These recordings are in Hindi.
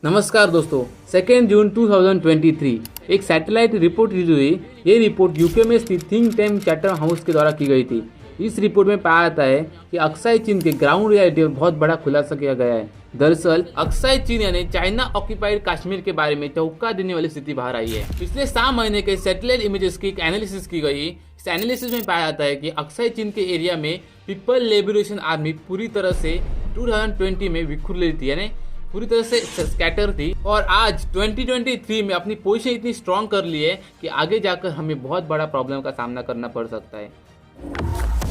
नमस्कार दोस्तों, 2 जून 2023 एक सैटेलाइट रिपोर्ट रिलीज हुई। ये रिपोर्ट यूके में स्थित थिंक टैंक चैटम हाउस के द्वारा की गई थी। इस रिपोर्ट में पाया जाता है कि अक्साई चीन के ग्राउंड रियलिटी में बहुत बड़ा खुलासा किया गया है। दरअसल अक्साई चीन यानी चाइना ऑक्यूपाइड कश्मीर के बारे में चौंका देने वाली स्थिति बाहर आई है। पिछले 7 महीने के सैटेलाइट इमेजेस की एक एनालिसिस की गई। इस एनालिसिस में पाया जाता है कि अक्साई चीन के एरिया में पीपल लिबरेशन आर्मी पूरी तरह से 2020 में विखुर रही थी, यानी पूरी तरह से स्कैटर थी, और आज 2023 में अपनी पोजीशन इतनी स्ट्रांग कर ली है कि आगे जाकर हमें बहुत बड़ा प्रॉब्लम का सामना करना पड़ सकता है।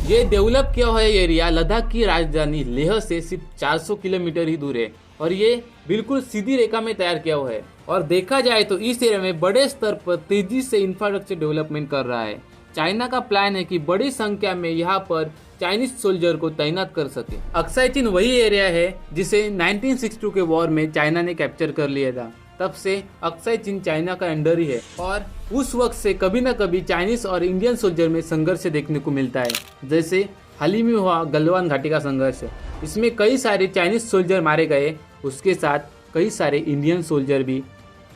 ये डेवलप किया हुआ एरिया लद्दाख की राजधानी लेह से सिर्फ 400 किलोमीटर ही दूर है और ये बिल्कुल सीधी रेखा में तैयार किया हुआ है। और देखा जाए तो इस एरिया में बड़े स्तर पर तेजी से इंफ्रास्ट्रक्चर डेवलपमेंट कर रहा है। चाइना का प्लान है कि बड़ी संख्या में यहाँ पर चाइनीज सोल्जर को तैनात कर सके। अक्साई चीन वही एरिया है जिसे 1962 के वॉर में चाइना ने कैप्चर कर लिया था। तब से अक्साई चीन चाइना का अंडर ही है और उस वक्त से कभी न कभी चाइनीज और इंडियन सोल्जर में संघर्ष देखने को मिलता है। जैसे हाल ही में हुआ गलवान घाटी का संघर्ष, इसमें कई सारे चाइनीज सोल्जर मारे गए, उसके साथ कई सारे इंडियन सोल्जर भी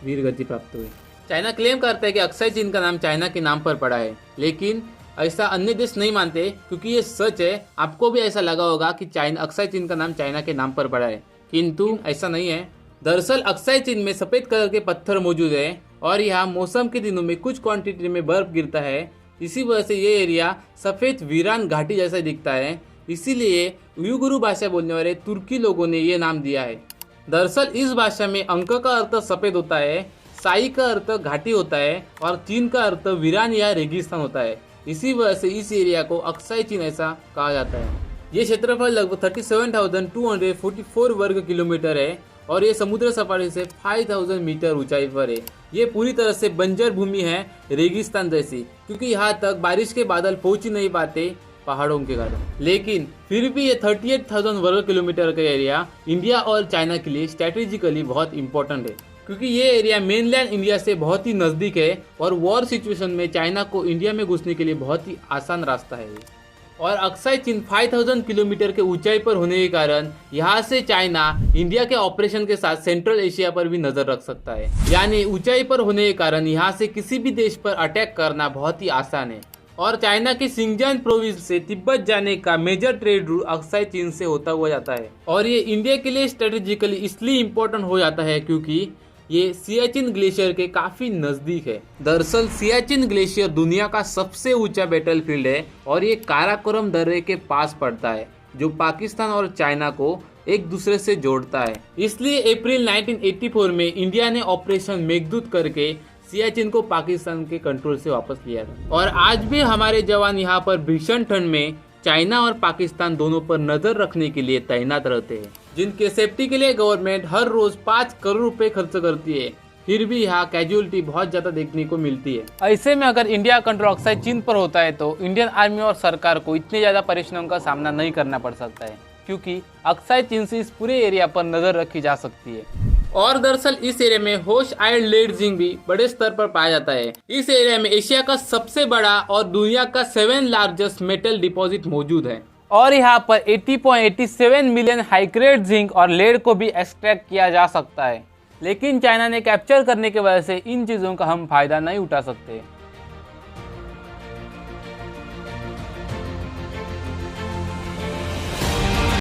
वीरगति प्राप्त हुए। चाइना क्लेम करता है कि अक्साई चीन का नाम चाइना के नाम पर पड़ा है, लेकिन ऐसा अन्य देश नहीं मानते क्योंकि ये सच है। आपको भी ऐसा लगा होगा कि अक्साई चीन का नाम चाइना के नाम पर पड़ा है, किंतु ऐसा नहीं है। दरअसल अक्साई चीन में सफेद कलर के पत्थर मौजूद है और यहाँ मौसम के दिनों में कुछ क्वांटिटी में बर्फ गिरता है। इसी वजह से ये एरिया सफेद वीरान घाटी जैसा दिखता है। इसीलिए उइगुर भाषा बोलने वाले तुर्की लोगों ने ये नाम दिया है। दरअसल इस भाषा में अंक का अर्थ सफेद होता है, साई का अर्थ घाटी होता है और चीन का अर्थ वीरान या रेगिस्तान होता है। इसी वजह से इस एरिया को अक्साई चीन ऐसा कहा जाता है। ये क्षेत्रफल लगभग 37,244 वर्ग किलोमीटर है और ये समुद्र सपाटी से 5,000 मीटर ऊंचाई पर है। ये पूरी तरह से बंजर भूमि है, रेगिस्तान जैसी, क्योंकि यहाँ तक बारिश के बादल पहुंच ही नहीं पाते पहाड़ों के कारण। लेकिन फिर भी ये 38,000 वर्ग किलोमीटर का एरिया इंडिया और चाइना के लिए स्ट्रेटेजिकली बहुत इंपॉर्टेंट है, क्योंकि ये एरिया मेनलैंड इंडिया से बहुत ही नज़दीक है और वॉर सिचुएशन में चाइना को इंडिया में घुसने के लिए बहुत ही आसान रास्ता है। और अक्साई चीन 5,000 किलोमीटर के ऊंचाई पर होने के कारण यहाँ से चाइना इंडिया के ऑपरेशन के साथ सेंट्रल एशिया पर भी नजर रख सकता है। यानी ऊंचाई पर होने के कारण यहाँ से किसी भी देश पर अटैक करना बहुत ही आसान है। और चाइना की सिंगजान प्रोविंस से तिब्बत जाने का मेजर ट्रेड रूट अक्साई चीन से होता हुआ जाता है और ये इंडिया के लिए स्ट्रेटेजिकली इसलिए इम्पोर्टेंट हो जाता है क्योंकि ये सियाचिन ग्लेशियर के काफी नजदीक है। दरअसल सियाचिन ग्लेशियर दुनिया का सबसे ऊंचा बैटलफील्ड है और ये काराकोरम दर्रे के पास पड़ता है, जो पाकिस्तान और चाइना को एक दूसरे से जोड़ता है। इसलिए अप्रैल 1984 में इंडिया ने ऑपरेशन मेघदूत करके सियाचिन को पाकिस्तान के कंट्रोल से वापस लिया था। और आज भी हमारे जवान यहाँ पर भीषण ठंड में चाइना और पाकिस्तान दोनों पर नजर रखने के लिए तैनात रहते हैं, जिनके सेफ्टी के लिए गवर्नमेंट हर रोज 5 करोड़ रुपए खर्च करती है। फिर भी यहाँ कैजुअलिटी बहुत ज्यादा देखने को मिलती है। ऐसे में अगर इंडिया कंट्रोल अक्साई चीन पर होता है तो इंडियन आर्मी और सरकार को इतने ज्यादा परेशानियों का सामना नहीं करना पड़ सकता है, क्योंकि अक्साई चीन से इस पूरे एरिया पर नजर रखी जा सकती है। और दरअसल इस एरिया में होश आयरन लेड जिंक भी बड़े स्तर पर पाया जाता है। इस एरिया में एशिया का सबसे बड़ा और दुनिया का 7 लार्जेस्ट मेटल डिपॉजिट मौजूद है और यहाँ पर 80.87 मिलियन हाई ग्रेड जिंक और लेड को भी एक्सट्रैक्ट किया जा सकता है। लेकिन चाइना ने कैप्चर करने की वजह से इन चीज़ों का हम फायदा नहीं उठा सकते।